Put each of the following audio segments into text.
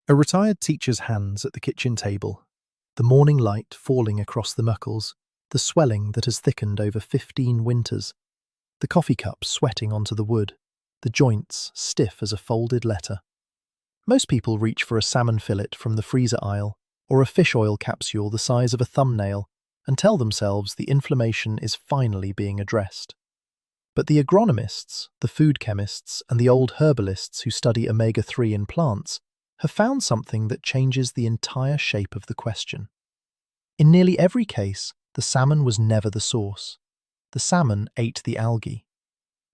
A retired teacher's hands at the kitchen table, the morning light falling across the knuckles, the swelling that has thickened over 15 winters, the coffee cup sweating onto the wood, the joints stiff as a folded letter. Most people reach for a salmon fillet from the freezer aisle or a fish oil capsule the size of a thumbnail and tell themselves the inflammation is finally being addressed. But the agronomists, the food chemists, and the old herbalists who study omega-3 in plants have found something that changes the entire shape of the question. In nearly every case, the salmon was never the source. The salmon ate the algae.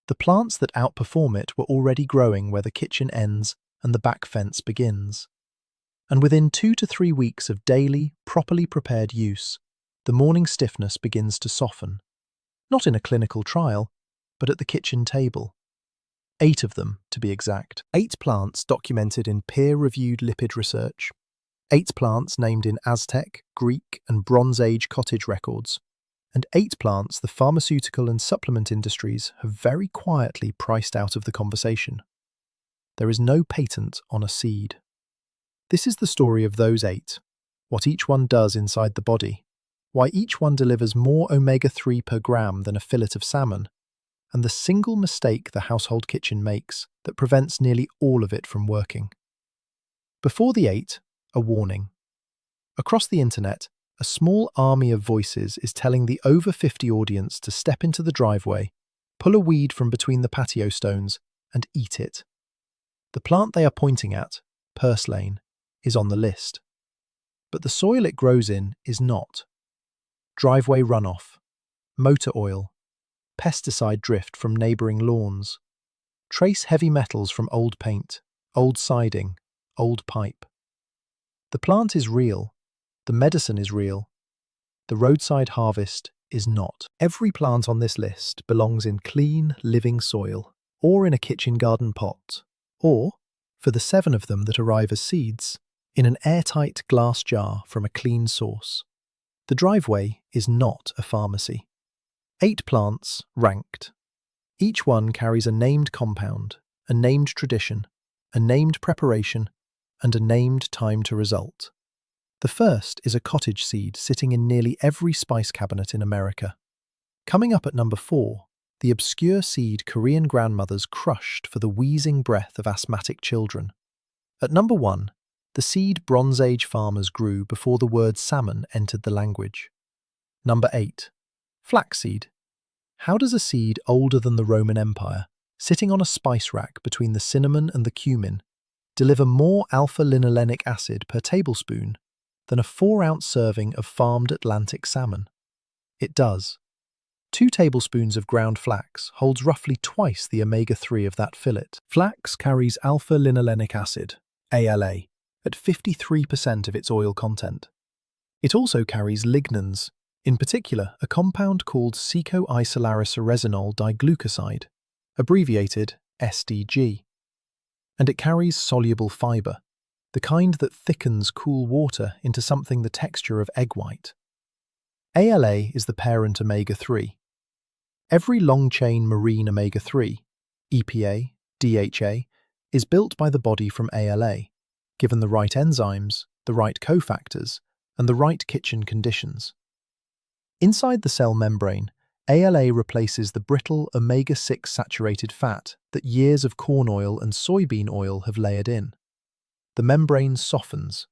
The plants that outperform it were already growing where the kitchen ends and the back fence begins. And within 2 to 3 weeks of daily, properly prepared use, the morning stiffness begins to soften. Not in a clinical trial, but at the kitchen table. 8 of them, to be exact. 8 plants documented in peer-reviewed lipid research. 8 plants named in Aztec, Greek, and Bronze Age cottage records. And 8 plants the pharmaceutical and supplement industries have very quietly priced out of the conversation. There is no patent on a seed. This is the story of those 8, what each one does inside the body, why each one delivers more omega-3 per gram than a fillet of salmon, and the single mistake the household kitchen makes that prevents nearly all of it from working. Before the 8, a warning. Across the internet, a small army of voices is telling the over 50 audience to step into the driveway, pull a weed from between the patio stones, and eat it. The plant they are pointing at, purslane, is on the list. But the soil it grows in is not. Driveway runoff, motor oil, pesticide drift from neighbouring lawns, trace heavy metals from old paint, old siding, old pipe. The plant is real, the medicine is real, the roadside harvest is not. Every plant on this list belongs in clean, living soil, or in a kitchen garden pot, or, for the 7 of them that arrive as seeds, in an airtight glass jar from a clean source. The driveway is not a pharmacy. 8 plants, ranked. Each one carries a named compound, a named tradition, a named preparation, and a named time to result. The first is a cottage seed sitting in nearly every spice cabinet in America. Coming up at number 4, the obscure seed Korean grandmothers crushed for the wheezing breath of asthmatic children. At number 1, the seed Bronze Age farmers grew before the word salmon entered the language. Number 8. Flaxseed. How does a seed older than the Roman Empire, sitting on a spice rack between the cinnamon and the cumin, deliver more alpha-linolenic acid per tablespoon than a 4-ounce serving of farmed Atlantic salmon? It does. 2 tablespoons of ground flax holds roughly twice the omega-3 of that fillet. Flax carries alpha-linolenic acid, ALA, at 53% of its oil content. It also carries lignans, in particular a compound called secoisolariceresinol diglucoside, abbreviated SDG. And it carries soluble fibre, the kind that thickens cool water into something the texture of egg white. ALA is the parent omega-3. Every long-chain marine omega-3, EPA, DHA, is built by the body from ALA, given the right enzymes, the right cofactors, and the right kitchen conditions. Inside the cell membrane, ALA replaces the brittle omega-6 saturated fat that years of corn oil and soybean oil have layered in. The membrane softens.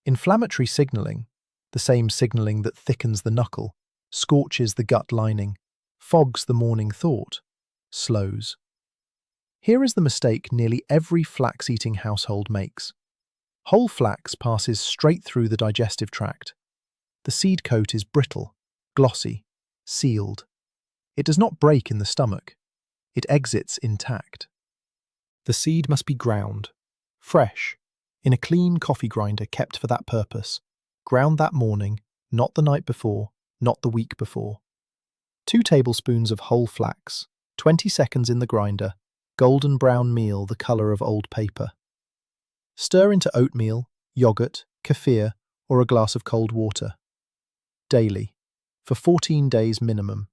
Inflammatory signaling, the same signaling that thickens the knuckle, scorches the gut lining, fogs the morning thought, slows. Here is the mistake nearly every flax-eating household makes. Whole flax passes straight through the digestive tract. The seed coat is brittle, glossy, sealed. It does not break in the stomach. It exits intact. The seed must be ground, fresh, in a clean coffee grinder kept for that purpose, ground that morning, not the night before, not the week before. 2 tablespoons of whole flax, 20 seconds in the grinder, golden brown meal the colour of old paper. Stir into oatmeal, yogurt, kefir, or a glass of cold water. Daily, for 14 days minimum.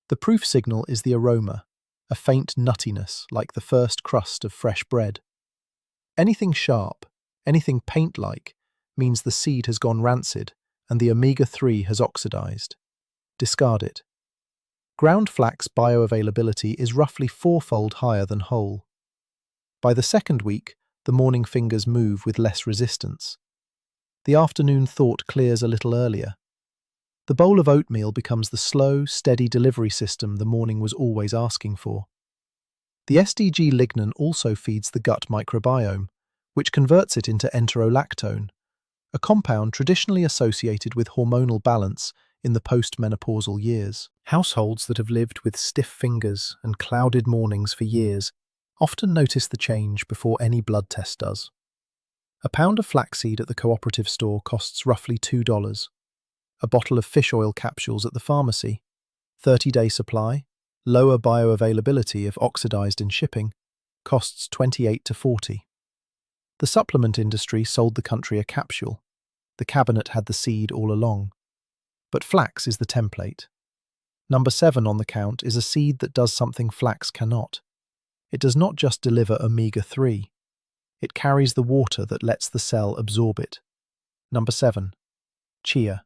The proof signal is the aroma, a faint nuttiness like the first crust of fresh bread. Anything sharp, Anything paint-like means the seed has gone rancid and the omega-3 has oxidized. Discard it. Ground flax bioavailability is roughly fourfold higher than whole. By the second week, the morning fingers move with less resistance. The afternoon thought clears a little earlier. The bowl of oatmeal becomes the slow, steady delivery system the morning was always asking for. The SDG lignin also feeds the gut microbiome, which converts it into enterolactone, a compound traditionally associated with hormonal balance in the post-menopausal years. Households that have lived with stiff fingers and clouded mornings for years often notice the change before any blood test does. A pound of flaxseed at the cooperative store costs roughly $2. A bottle of fish oil capsules at the pharmacy, 30-day supply, lower bioavailability if oxidized in shipping, costs $28 to $40. The supplement industry sold the country a capsule. The cabinet had the seed all along. But flax is the template. Number 7 on the count is a seed that does something flax cannot. It does not just deliver omega-3. It carries the water that lets the cell absorb it. Number 7. Chia.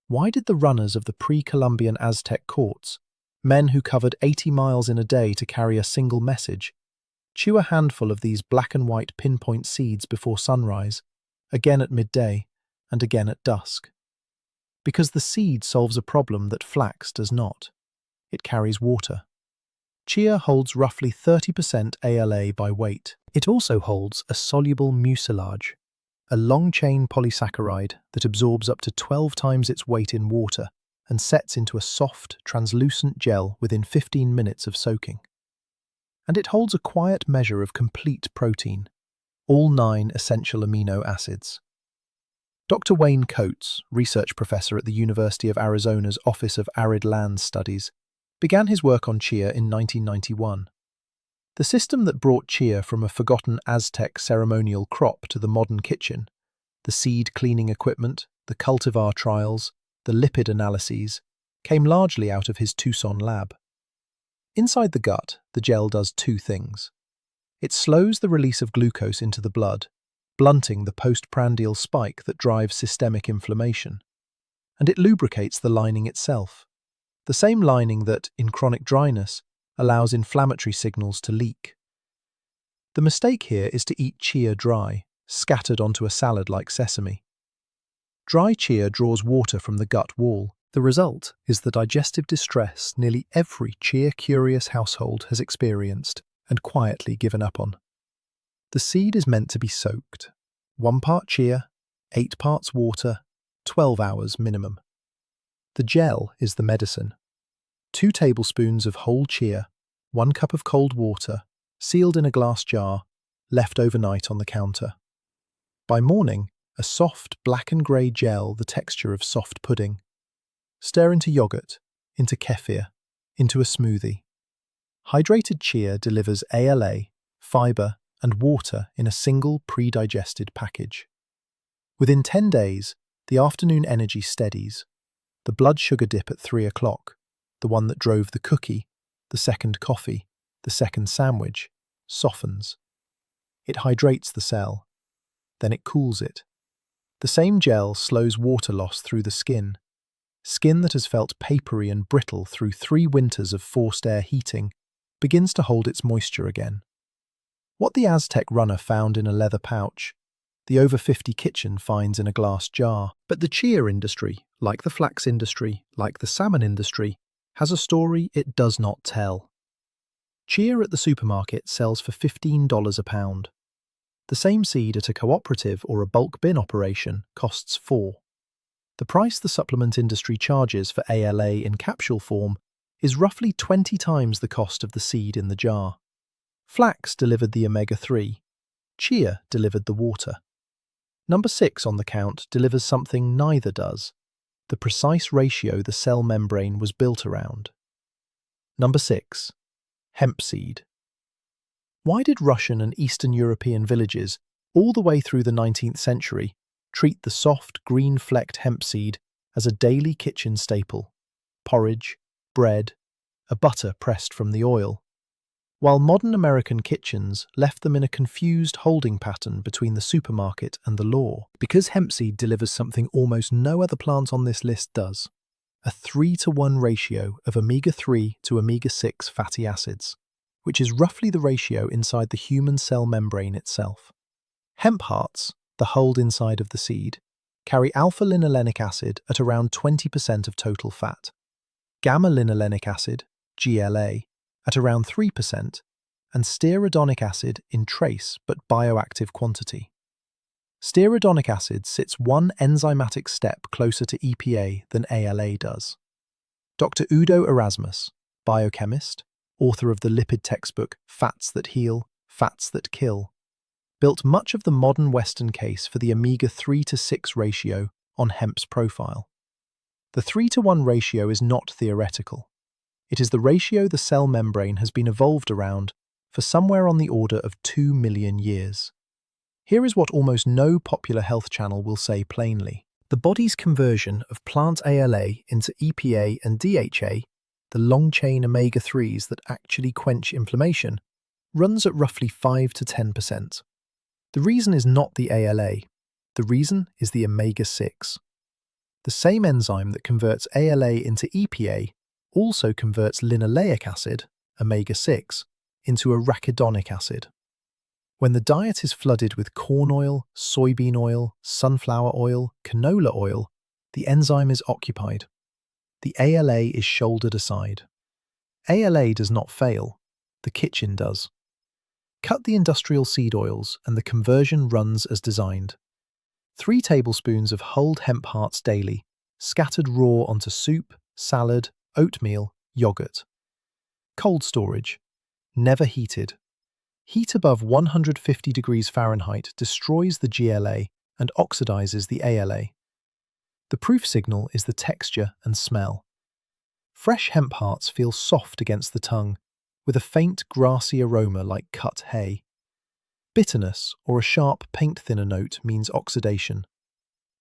Why did the runners of the pre-Columbian Aztec courts, men who covered 80 miles in a day to carry a single message, chew a handful of these black and white pinpoint seeds before sunrise, again at midday, and again at dusk? Because the seed solves a problem that flax does not. It carries water. Chia holds roughly 30% ALA by weight. It also holds a soluble mucilage, a long-chain polysaccharide that absorbs up to 12 times its weight in water and sets into a soft, translucent gel within 15 minutes of soaking. And it holds a quiet measure of complete protein, all 9 essential amino acids. Dr. Wayne Coates, research professor at the University of Arizona's Office of Arid Lands Studies, began his work on chia in 1991. The system that brought chia from a forgotten Aztec ceremonial crop to the modern kitchen, the seed cleaning equipment, the cultivar trials, the lipid analyses, came largely out of his Tucson lab. Inside the gut, the gel does 2 things. It slows the release of glucose into the blood, blunting the postprandial spike that drives systemic inflammation. And it lubricates the lining itself, the same lining that, in chronic dryness, allows inflammatory signals to leak. The mistake here is to eat chia dry, scattered onto a salad like sesame. Dry chia draws water from the gut wall. The result is the digestive distress nearly every chia-curious household has experienced and quietly given up on. The seed is meant to be soaked. 1 part chia, 8 parts water, 12 hours minimum. The gel is the medicine. 2 tablespoons of whole chia, 1 cup of cold water, sealed in a glass jar, left overnight on the counter. By morning, a soft black and grey gel the texture of soft pudding. Stir into yogurt, into kefir, into a smoothie. Hydrated chia delivers ALA, fibre, and water in a single pre-digested package. Within 10 days, the afternoon energy steadies. The blood sugar dip at 3 o'clock, the one that drove the cookie, the second coffee, the second sandwich, softens. It hydrates the cell. Then it cools it. The same gel slows water loss through the skin that has felt papery and brittle through 3 winters of forced air heating, begins to hold its moisture again. What the Aztec runner found in a leather pouch, the over 50 kitchen finds in a glass jar. But the chia industry, like the flax industry, like the salmon industry, has a story it does not tell. Chia at the supermarket sells for $15 a pound. The same seed at a cooperative or a bulk bin operation costs $4. The price the supplement industry charges for ALA in capsule form is roughly 20 times the cost of the seed in the jar. Flax delivered the omega-3. Chia delivered the water. Number 6 on the count delivers something neither does, the precise ratio the cell membrane was built around. Number 6. Hemp seed. Why did Russian and Eastern European villages, all the way through the 19th century, treat the soft, green-flecked hemp seed as a daily kitchen staple? Porridge, bread, a butter pressed from the oil. while modern American kitchens left them in a confused holding pattern between the supermarket and the law. Because hemp seed delivers something almost no other plant on this list does: a 3-to-1 ratio of omega-3 to omega-6 fatty acids, which is roughly the ratio inside the human cell membrane itself. Hemp hearts, the hulled inside of the seed, carry alpha-linolenic acid at around 20% of total fat, gamma-linolenic acid, GLA, at around 3%, and stearidonic acid in trace but bioactive quantity. Stearidonic acid sits one enzymatic step closer to EPA than ALA does. Dr. Udo Erasmus, biochemist, author of the lipid textbook Fats That Heal, Fats That Kill, built much of the modern Western case for the omega-3 to 6 ratio on hemp's profile. The 3-to-1 ratio is not theoretical. It is the ratio the cell membrane has been evolved around for somewhere on the order of 2 million years. Here is what almost no popular health channel will say plainly. The body's conversion of plant ALA into EPA and DHA, the long-chain omega-3s that actually quench inflammation, runs at roughly 5 to 10%. The reason is not the ALA. The reason is the omega-6. The same enzyme that converts ALA into EPA also converts linoleic acid, omega-6, into arachidonic acid. When the diet is flooded with corn oil, soybean oil, sunflower oil, canola oil, the enzyme is occupied. The ALA is shouldered aside. ALA does not fail, the kitchen does. Cut the industrial seed oils and the conversion runs as designed. 3 tablespoons of hulled hemp hearts daily, scattered raw onto soup, salad, oatmeal, yogurt. Cold storage. Never heated. Heat above 150 degrees Fahrenheit destroys the GLA and oxidizes the ALA. The proof signal is the texture and smell. Fresh hemp hearts feel soft against the tongue, with a faint grassy aroma like cut hay. Bitterness or a sharp paint thinner note means oxidation.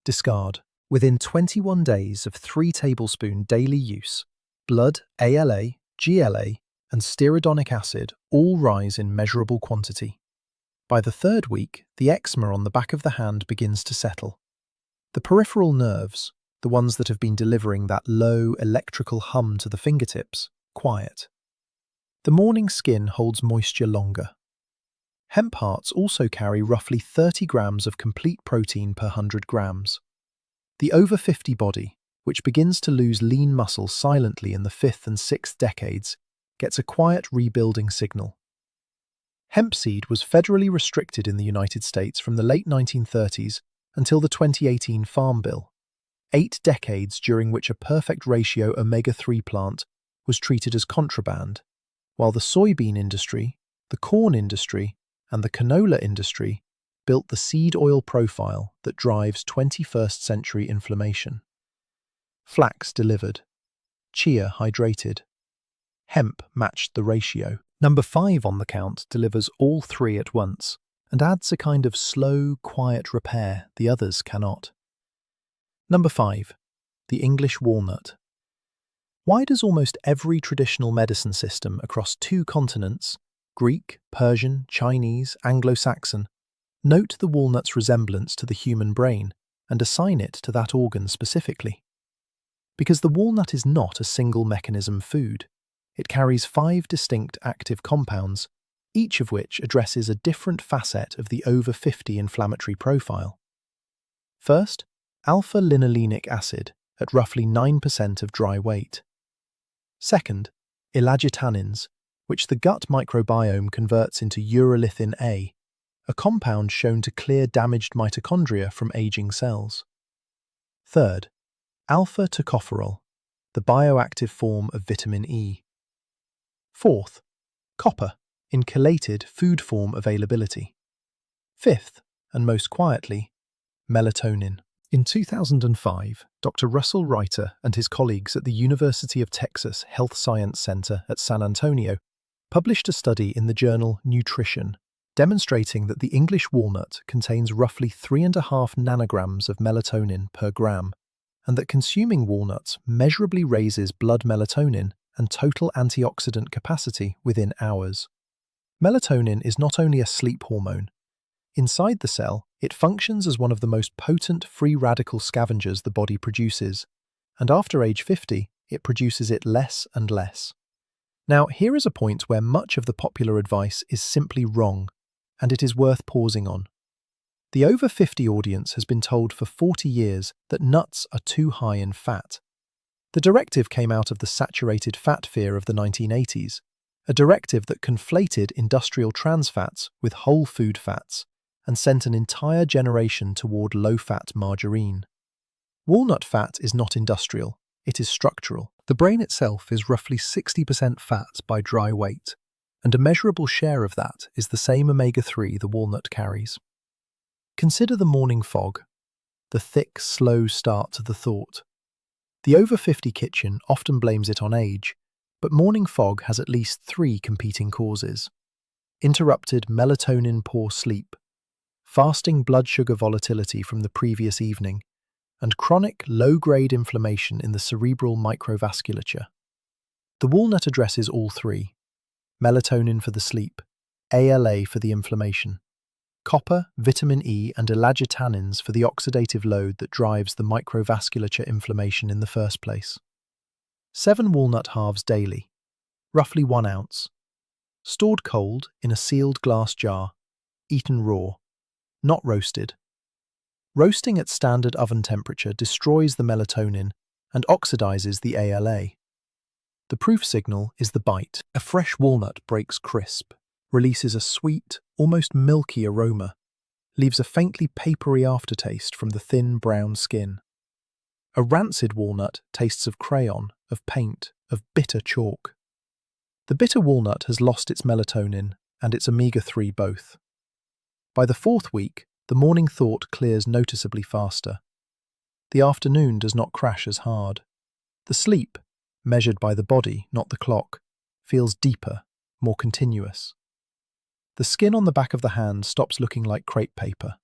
Discard. Within 21 days of 3 tablespoon daily use, blood, ALA, GLA, and stearidonic acid all rise in measurable quantity. By the 3rd week, the eczema on the back of the hand begins to settle. The peripheral nerves, the ones that have been delivering that low electrical hum to the fingertips, quiet. The morning skin holds moisture longer. Hemp hearts also carry roughly 30 grams of complete protein per 100 grams. The over 50 body, which begins to lose lean muscle silently in the 5th and 6th decades, gets a quiet rebuilding signal. Hemp seed was federally restricted in the United States from the late 1930s until the 2018 Farm Bill, 8 decades during which a perfect ratio omega-3 plant was treated as contraband, while the soybean industry, the corn industry, and the canola industry built the seed oil profile that drives 21st century inflammation. Flax delivered. Chia hydrated. Hemp matched the ratio. Number 5 on the count delivers all 3 at once and adds a kind of slow, quiet repair the others cannot. Number 5. The English walnut. Why does almost every traditional medicine system across 2 continents, Greek, Persian, Chinese, Anglo-Saxon, note the walnut's resemblance to the human brain and assign it to that organ specifically? Because the walnut is not a single mechanism food. It carries 5 distinct active compounds, each of which addresses a different facet of the over 50 inflammatory profile. First, alpha-linolenic acid at roughly 9% of dry weight. Second, elagitannins, which the gut microbiome converts into urolithin A, a compound shown to clear damaged mitochondria from aging cells. Third, alpha-tocopherol, the bioactive form of vitamin E. Fourth, copper, in chelated food form availability. Fifth, and most quietly, melatonin. In 2005, Dr. Russell Reiter and his colleagues at the University of Texas Health Science Center at San Antonio published a study in the journal Nutrition, demonstrating that the English walnut contains roughly 3.5 nanograms of melatonin per gram, and that consuming walnuts measurably raises blood melatonin and total antioxidant capacity within hours. Melatonin is not only a sleep hormone. Inside the cell, it functions as one of the most potent free radical scavengers the body produces, and after age 50, it produces it less and less. Now, here is a point where much of the popular advice is simply wrong, and it is worth pausing on. The over 50 audience has been told for 40 years that nuts are too high in fat. The directive came out of the saturated fat fear of the 1980s, a directive that conflated industrial trans fats with whole food fats and sent an entire generation toward low-fat margarine. Walnut fat is not industrial, it is structural. The brain itself is roughly 60% fat by dry weight, and a measurable share of that is the same omega-3 the walnut carries. Consider the morning fog, the thick, slow start to the thought. The over 50 kitchen often blames it on age, but morning fog has at least 3 competing causes: interrupted melatonin-poor sleep, fasting blood sugar volatility from the previous evening, and chronic low-grade inflammation in the cerebral microvasculature. The walnut addresses all 3: melatonin for the sleep, ALA for the inflammation, copper, vitamin E, and elagitannins for the oxidative load that drives the microvasculature inflammation in the first place. 7 walnut halves daily, roughly 1 ounce, stored cold in a sealed glass jar, eaten raw, not roasted. Roasting at standard oven temperature destroys the melatonin and oxidizes the ALA. The proof signal is the bite. A fresh walnut breaks crisp, releases a sweet, almost milky aroma, leaves a faintly papery aftertaste from the thin brown skin. A rancid walnut tastes of crayon, of paint, of bitter chalk. The bitter walnut has lost its melatonin and its omega-3 both. By the 4th week, the morning thought clears noticeably faster. The afternoon does not crash as hard. The sleep, measured by the body, not the clock, feels deeper, more continuous. The skin on the back of the hand stops looking like crepe paper.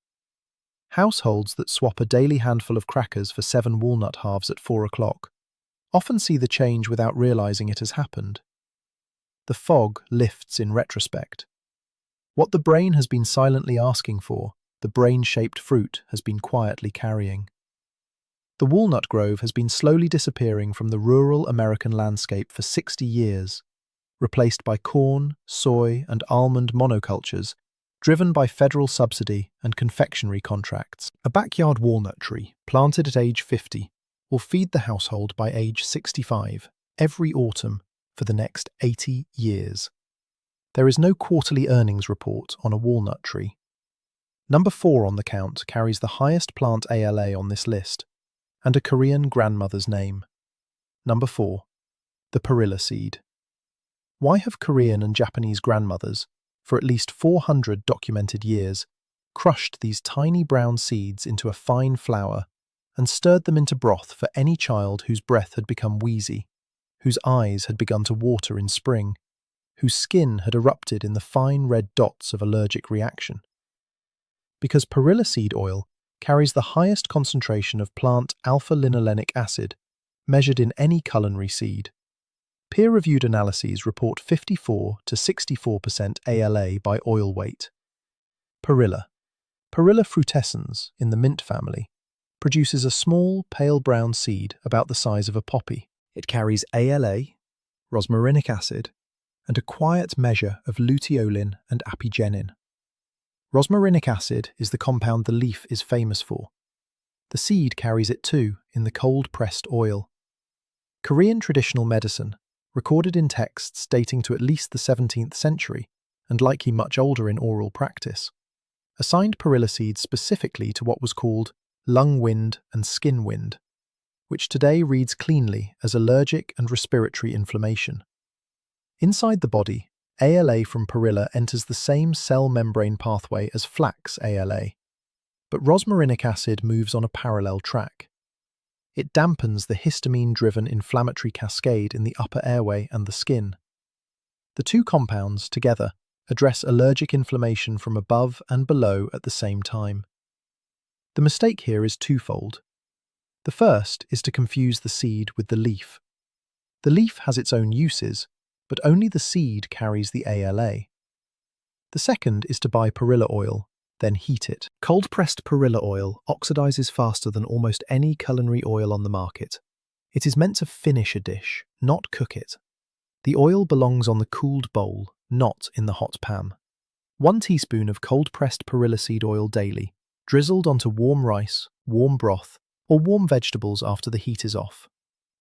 Households that swap a daily handful of crackers for 7 walnut halves at 4 o'clock often see the change without realizing it has happened. The fog lifts in retrospect. What the brain has been silently asking for, the brain-shaped fruit has been quietly carrying. The walnut grove has been slowly disappearing from the rural American landscape for 60 years, replaced by corn, soy, and almond monocultures, driven by federal subsidy and confectionery contracts. A backyard walnut tree, planted at age 50, will feed the household by age 65, every autumn, for the next 80 years. There is no quarterly earnings report on a walnut tree. Number 4 on the count carries the highest plant ALA on this list, and a Korean grandmother's name. Number 4. The perilla seed. Why have Korean and Japanese grandmothers, for at least 400 documented years, crushed these tiny brown seeds into a fine flour and stirred them into broth for any child whose breath had become wheezy, whose eyes had begun to water in spring, whose skin had erupted in the fine red dots of allergic reaction? Because perilla seed oil carries the highest concentration of plant alpha-linolenic acid, measured in any culinary seed. Peer-reviewed analyses report 54 to 64% ALA by oil weight. Perilla frutescens, in the mint family, produces a small, pale brown seed about the size of a poppy. It carries ALA, rosmarinic acid, and a quiet measure of luteolin and apigenin. Rosmarinic acid is the compound the leaf is famous for. The seed carries it too in the cold-pressed oil. Korean traditional medicine, recorded in texts dating to at least the 17th century, and likely much older in oral practice, assigned perilla seeds specifically to what was called lung wind and skin wind, which today reads cleanly as allergic and respiratory inflammation. Inside the body, ALA from perilla enters the same cell membrane pathway as flax ALA, but rosmarinic acid moves on a parallel track. It dampens the histamine-driven inflammatory cascade in the upper airway and the skin. The two compounds, together, address allergic inflammation from above and below at the same time. The mistake here is twofold. The first is to confuse the seed with the leaf. The leaf has its own uses, but only the seed carries the ALA. The second is to buy perilla oil, then heat it. Cold-pressed perilla oil oxidizes faster than almost any culinary oil on the market. It is meant to finish a dish, not cook it. The oil belongs on the cooled bowl, not in the hot pan. 1 teaspoon of cold-pressed perilla seed oil daily, drizzled onto warm rice, warm broth, or warm vegetables after the heat is off.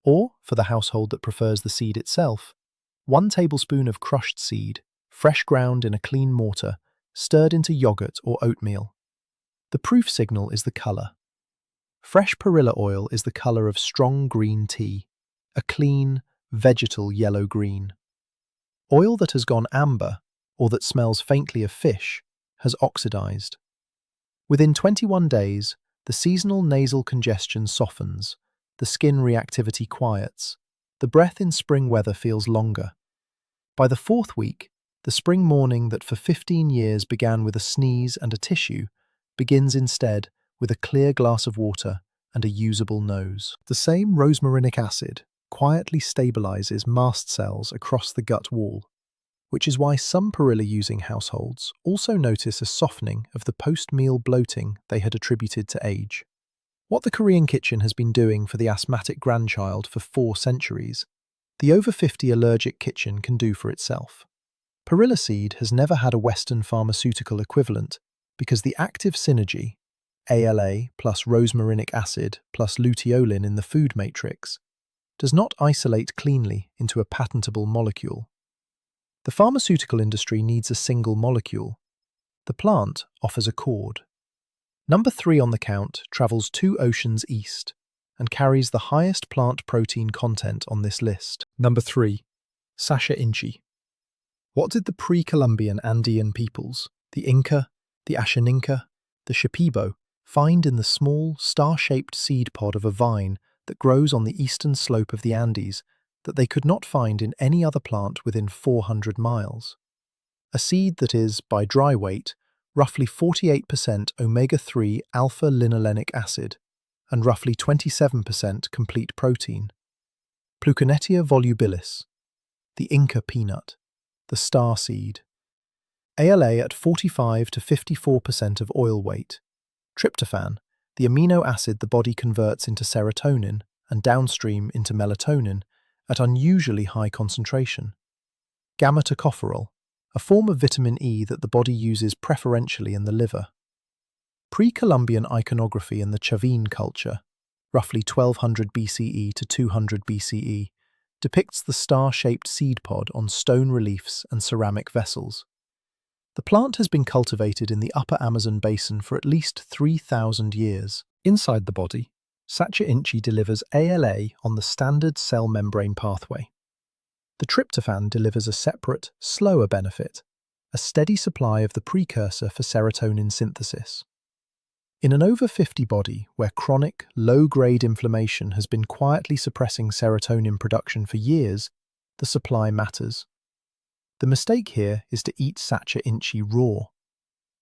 Or, for the household that prefers the seed itself, 1 tablespoon of crushed seed, fresh ground in a clean mortar, stirred into yogurt or oatmeal. The proof signal is the colour. Fresh perilla oil is the colour of strong green tea, a clean, vegetal yellow-green. Oil that has gone amber, or that smells faintly of fish, has oxidized. Within 21 days, the seasonal nasal congestion softens, the skin reactivity quiets, the breath in spring weather feels longer. By the 4th week, the spring morning that for 15 years began with a sneeze and a tissue begins instead with a clear glass of water and a usable nose. The same rosmarinic acid quietly stabilizes mast cells across the gut wall, which is why some perilla-using households also notice a softening of the post-meal bloating they had attributed to age. What the Korean kitchen has been doing for the asthmatic grandchild for 4 centuries, the over 50 allergic kitchen can do for itself. Perilla seed has never had a Western pharmaceutical equivalent because the active synergy, ALA plus rosmarinic acid plus luteolin in the food matrix, does not isolate cleanly into a patentable molecule. The pharmaceutical industry needs a single molecule. The plant offers a chord. Number 3 on the count travels 2 oceans east and carries the highest plant protein content on this list. Number 3. Sacha inchi. What did the pre-Columbian Andean peoples, the Inca, the Ashaninka, the Shipibo, find in the small, star-shaped seed pod of a vine that grows on the eastern slope of the Andes that they could not find in any other plant within 400 miles? A seed that is, by dry weight, roughly 48% omega-3 alpha-linolenic acid and roughly 27% complete protein. Pluconetia volubilis, the Inca peanut, the star seed. ALA at 45 to 54% of oil weight. Tryptophan, the amino acid the body converts into serotonin and downstream into melatonin at unusually high concentration. Gamma-tocopherol, a form of vitamin E that the body uses preferentially in the liver. Pre-Columbian iconography in the Chavin culture, roughly 1200 BCE to 200 BCE, depicts the star-shaped seed pod on stone reliefs and ceramic vessels. The plant has been cultivated in the upper Amazon basin for at least 3,000 years. Inside the body, Sacha inchi delivers ALA on the standard cell membrane pathway. The tryptophan delivers a separate, slower benefit, a steady supply of the precursor for serotonin synthesis. In an over 50 body where chronic, low-grade inflammation has been quietly suppressing serotonin production for years, the supply matters. The mistake here is to eat Sacha inchi raw.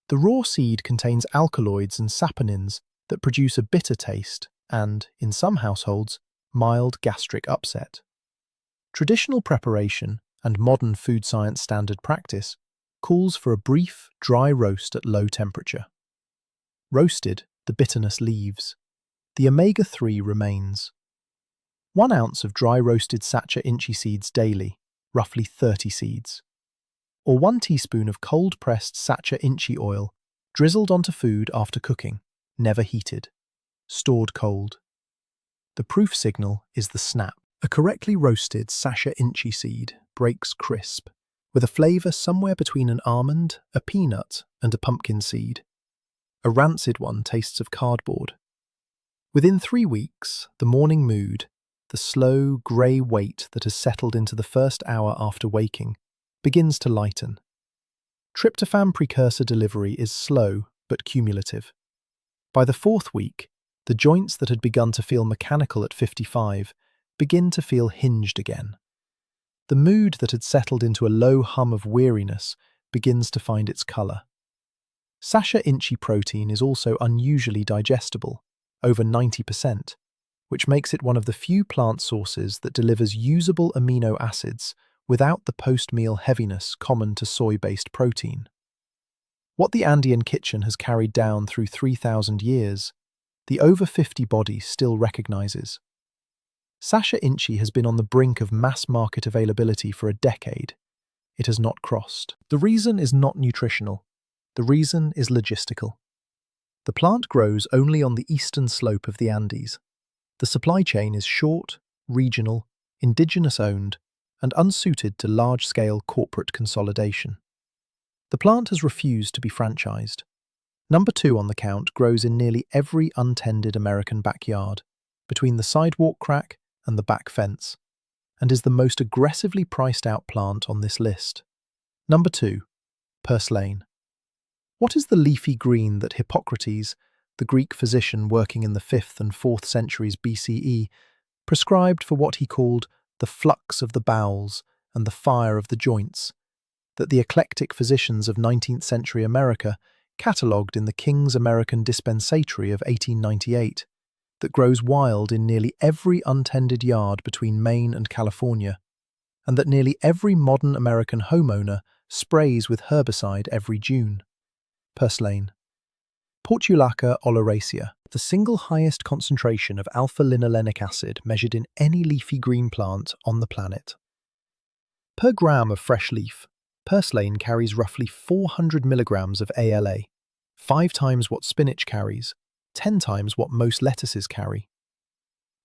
The raw seed contains alkaloids and saponins that produce a bitter taste and, in some households, mild gastric upset. Traditional preparation and modern food science standard practice calls for a brief, dry roast at low temperature. Roasted, the bitterness leaves. The omega-3 remains. 1 ounce of dry roasted Sacha inchi seeds daily, roughly 30 seeds. Or 1 teaspoon of cold-pressed Sacha inchi oil, drizzled onto food after cooking, never heated. Stored cold. The proof signal is the snap. A correctly roasted Sacha inchi seed breaks crisp, with a flavour somewhere between an almond, a peanut, and a pumpkin seed. A rancid one tastes of cardboard. Within 3 weeks, the morning mood, the slow, grey weight that has settled into the first hour after waking, begins to lighten. Tryptophan precursor delivery is slow but cumulative. By the 4th week, the joints that had begun to feel mechanical at 55 begin to feel hinged again. The mood that had settled into a low hum of weariness begins to find its colour. Sacha inchi protein is also unusually digestible, over 90%, which makes it one of the few plant sources that delivers usable amino acids without the post-meal heaviness common to soy-based protein. What the Andean kitchen has carried down through 3,000 years, the over 50 body still recognizes. Sasha Inchi has been on the brink of mass market availability for a decade. It has not crossed. The reason is not nutritional. The reason is logistical. The plant grows only on the eastern slope of the Andes. The supply chain is short, regional, indigenous-owned, and unsuited to large-scale corporate consolidation. The plant has refused to be franchised. Number 2 on the count grows in nearly every untended American backyard, between the sidewalk crack and the back fence, and is the most aggressively priced out plant on this list. Number 2. Purslane. What is the leafy green that Hippocrates, the Greek physician working in the 5th and 4th centuries BCE, prescribed for what he called the flux of the bowels and the fire of the joints, that the eclectic physicians of 19th century America catalogued in the King's American Dispensatory of 1898, that grows wild in nearly every untended yard between Maine and California, and that nearly every modern American homeowner sprays with herbicide every June. Purslane. Portulaca oleracea, the single highest concentration of alpha-linolenic acid measured in any leafy green plant on the planet. Per gram of fresh leaf, purslane carries roughly 400 milligrams of ALA, 5 times what spinach carries, 10 times what most lettuces carry.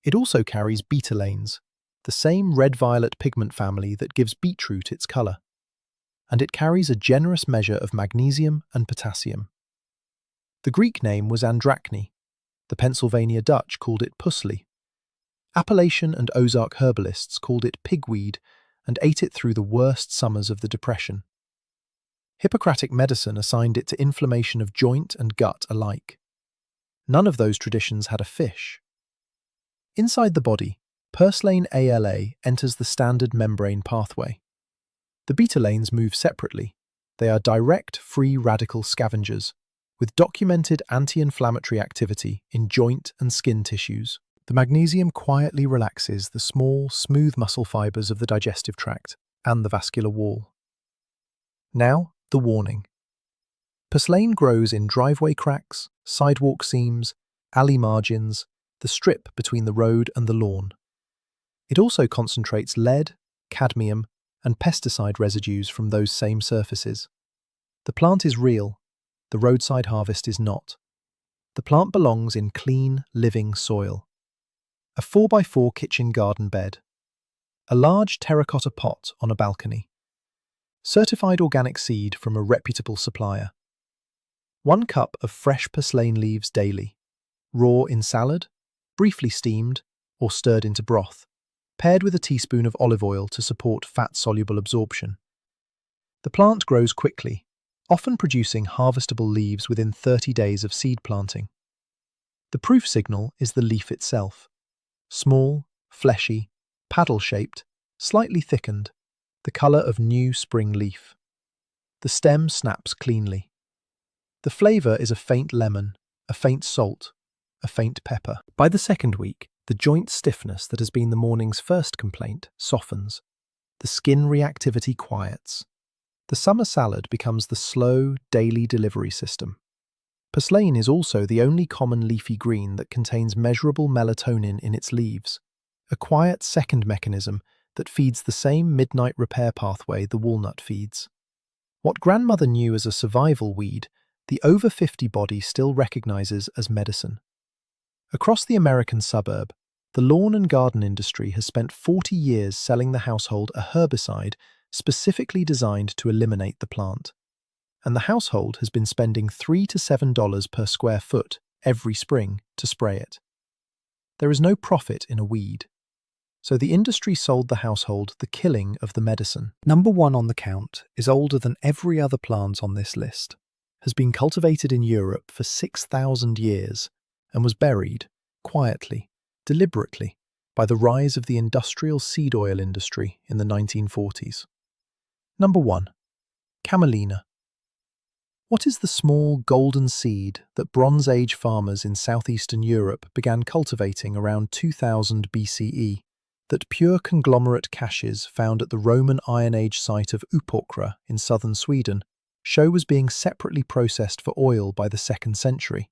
It also carries betalanes, the same red-violet pigment family that gives beetroot its colour. And it carries a generous measure of magnesium and potassium. The Greek name was Andrachny. The Pennsylvania Dutch called it pusley. Appalachian and Ozark herbalists called it pigweed and ate it through the worst summers of the Depression. Hippocratic medicine assigned it to inflammation of joint and gut alike. None of those traditions had a fish. Inside the body, purslane ALA enters the standard membrane pathway. The betalanes move separately. They are direct free radical scavengers, with documented anti-inflammatory activity in joint and skin tissues. The magnesium quietly relaxes the small, smooth muscle fibers of the digestive tract and the vascular wall. Now, the warning. Purslane grows in driveway cracks, sidewalk seams, alley margins, the strip between the road and the lawn. It also concentrates lead, cadmium, and pesticide residues from those same surfaces. The plant is real, the roadside harvest is not. The plant belongs in clean, living soil. A 4x4 kitchen garden bed. A large terracotta pot on a balcony. Certified organic seed from a reputable supplier. 1 cup of fresh purslane leaves daily. Raw in salad, briefly steamed, or stirred into broth, paired with a teaspoon of olive oil to support fat-soluble absorption. The plant grows quickly, often producing harvestable leaves within 30 days of seed planting. The proof signal is the leaf itself. Small, fleshy, paddle-shaped, slightly thickened, the colour of new spring leaf. The stem snaps cleanly. The flavour is a faint lemon, a faint salt, a faint pepper. By the second week, the joint stiffness that has been the morning's first complaint softens. The skin reactivity quiets. The summer salad becomes the slow, daily delivery system. Purslane is also the only common leafy green that contains measurable melatonin in its leaves, a quiet second mechanism that feeds the same midnight repair pathway the walnut feeds. What grandmother knew as a survival weed, the over 50 body still recognizes as medicine. Across the American suburb, the lawn and garden industry has spent 40 years selling the household a herbicide specifically designed to eliminate the plant. And the household has been spending $3 to $7 per square foot every spring to spray it. There is no profit in a weed. So the industry sold the household the killing of the medicine. Number 1 on the count is older than every other plant on this list, has been cultivated in Europe for 6,000 years, and was buried, quietly, deliberately, by the rise of the industrial seed oil industry in the 1940s. Number 1. Camelina. What is the small golden seed that Bronze Age farmers in southeastern Europe began cultivating around 2000 BCE, that pure conglomerate caches found at the Roman Iron Age site of Upokra in southern Sweden show was being separately processed for oil by the 2nd century,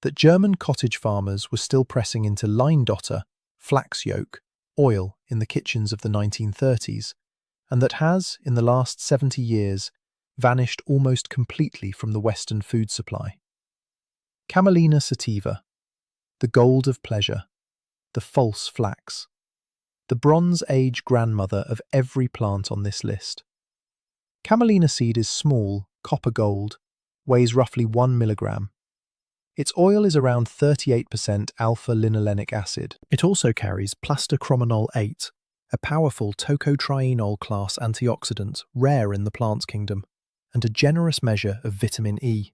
that German cottage farmers were still pressing into Leindotter, flax yolk, oil in the kitchens of the 1930s, and that has, in the last 70 years, vanished almost completely from the Western food supply. Camelina sativa, the gold of pleasure, the false flax, the Bronze Age grandmother of every plant on this list. Camelina seed is small, copper gold, weighs roughly 1 milligram. Its oil is around 38% alpha-linolenic acid. It also carries plastachromonol 8, a powerful tocotrienol class antioxidant rare in the plants kingdom, and a generous measure of vitamin E.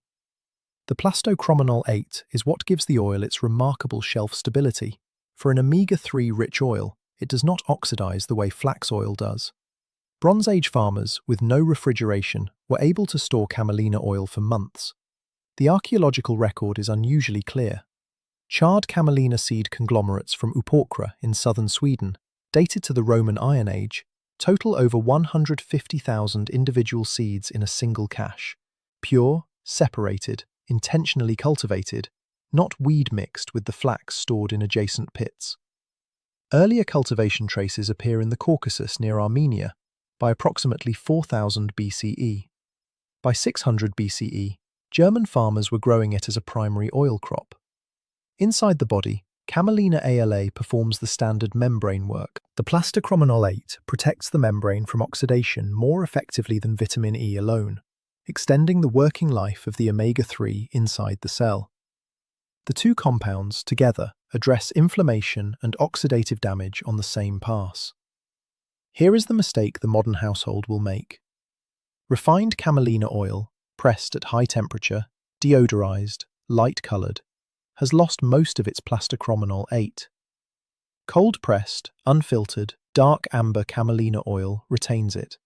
The plastachromonol 8 is what gives the oil its remarkable shelf stability. For an omega-3 rich oil, it does not oxidize the way flax oil does. Bronze Age farmers with no refrigeration were able to store camelina oil for months. The archaeological record is unusually clear. Charred camelina seed conglomerates from Upåkra in southern Sweden, dated to the Roman Iron Age, total over 150,000 individual seeds in a single cache. Pure, separated, intentionally cultivated, not weed mixed with the flax stored in adjacent pits. Earlier cultivation traces appear in the Caucasus near Armenia by approximately 4000 BCE. By 600 BCE, German farmers were growing it as a primary oil crop. Inside the body, camelina ALA performs the standard membrane work. The plastachromonol 8 protects the membrane from oxidation more effectively than vitamin E alone, extending the working life of the omega-3 inside the cell. The two compounds, together, address inflammation and oxidative damage on the same pass. Here is the mistake the modern household will make. Refined camelina oil, pressed at high temperature, deodorized, light-colored, has lost most of its plastachromonol 8. Cold-pressed, unfiltered, dark amber camelina oil retains it.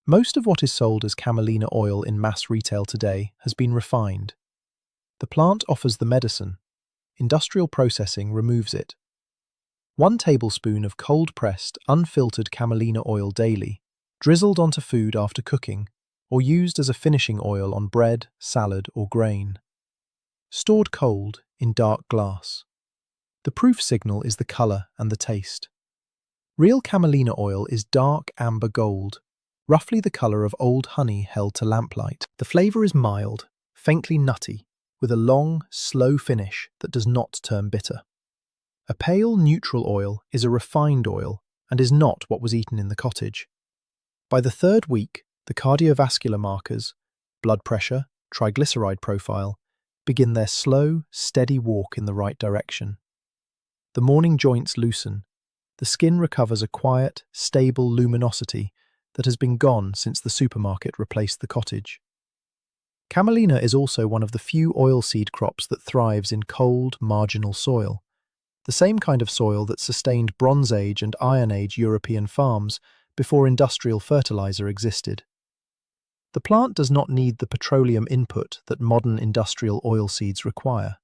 Most of what is sold as camelina oil in mass retail today has been refined. The plant offers the medicine. Industrial processing removes it. 1 tablespoon of cold-pressed, unfiltered camelina oil daily, drizzled onto food after cooking, or used as a finishing oil on bread, salad, or grain. Stored cold, in dark glass. The proof signal is the color and the taste. Real camelina oil is dark amber gold, roughly the color of old honey held to lamplight. The flavor is mild, faintly nutty, with a long, slow finish that does not turn bitter. A pale, neutral oil is a refined oil and is not what was eaten in the cottage. By the 3rd week, the cardiovascular markers, blood pressure, triglyceride profile, begin their slow, steady walk in the right direction. The morning joints loosen. The skin recovers a quiet, stable luminosity that has been gone since the supermarket replaced the cottage. Camelina is also one of the few oilseed crops that thrives in cold, marginal soil, the same kind of soil that sustained Bronze Age and Iron Age European farms before industrial fertilizer existed. The plant does not need the petroleum input that modern industrial oilseeds require.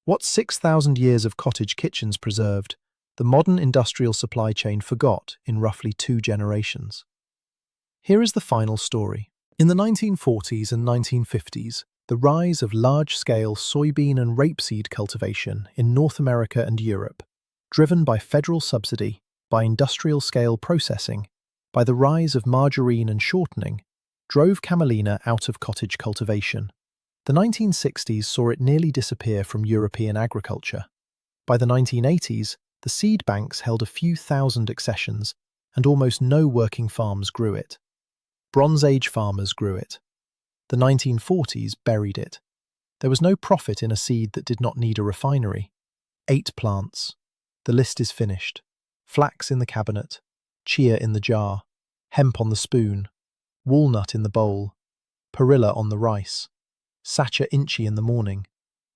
What 6,000 years of cottage kitchens preserved, the modern industrial supply chain forgot in roughly 2 generations. Here is the final story. In the 1940s and 1950s, the rise of large-scale soybean and rapeseed cultivation in North America and Europe, driven by federal subsidy, by industrial-scale processing, by the rise of margarine and shortening, drove camelina out of cottage cultivation. The 1960s saw it nearly disappear from European agriculture. By the 1980s, the seed banks held a few thousand accessions, and almost no working farms grew it. Bronze Age farmers grew it. The 1940s buried it. There was no profit in a seed that did not need a refinery. 8 plants. The list is finished. Flax in the cabinet, chia in the jar, hemp on the spoon, walnut in the bowl, perilla on the rice, sacha inchi in the morning,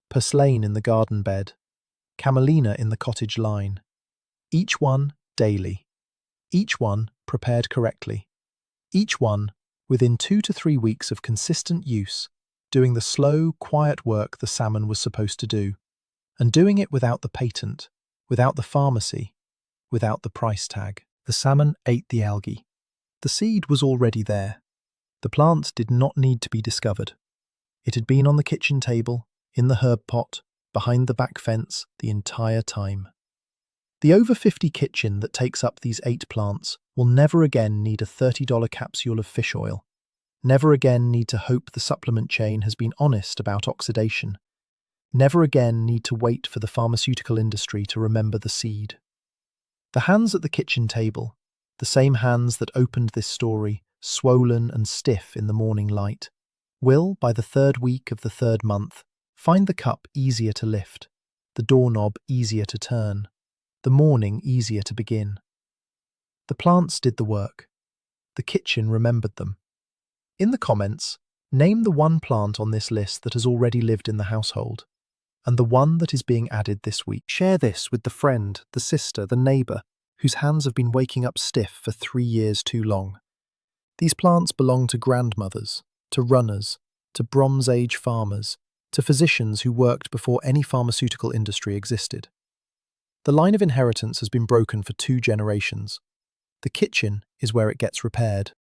purslane in the garden bed, camelina in the cottage line. Each one daily. Each one prepared correctly. Each one within 2 to 3 weeks of consistent use, doing the slow, quiet work the salmon was supposed to do, and doing it without the patent, without the pharmacy, without the price tag. The salmon ate the algae. The seed was already there. The plant did not need to be discovered. It had been on the kitchen table, in the herb pot, behind the back fence the entire time. The over 50 kitchen that takes up these 8 plants will never again need a $30 capsule of fish oil, never again need to hope the supplement chain has been honest about oxidation, never again need to wait for the pharmaceutical industry to remember the seed. The hands at the kitchen table, the same hands that opened this story, swollen and stiff in the morning light, will, by the 3rd week of the 3rd month, find the cup easier to lift, the doorknob easier to turn, the morning easier to begin. The plants did the work. The kitchen remembered them. In the comments, name the one plant on this list that has already lived in the household, and the one that is being added this week. Share this with the friend, the sister, the neighbour, whose hands have been waking up stiff for 3 years too long. These plants belong to grandmothers, to runners, to Bronze Age farmers, to physicians who worked before any pharmaceutical industry existed. The line of inheritance has been broken for 2 generations. The kitchen is where it gets repaired.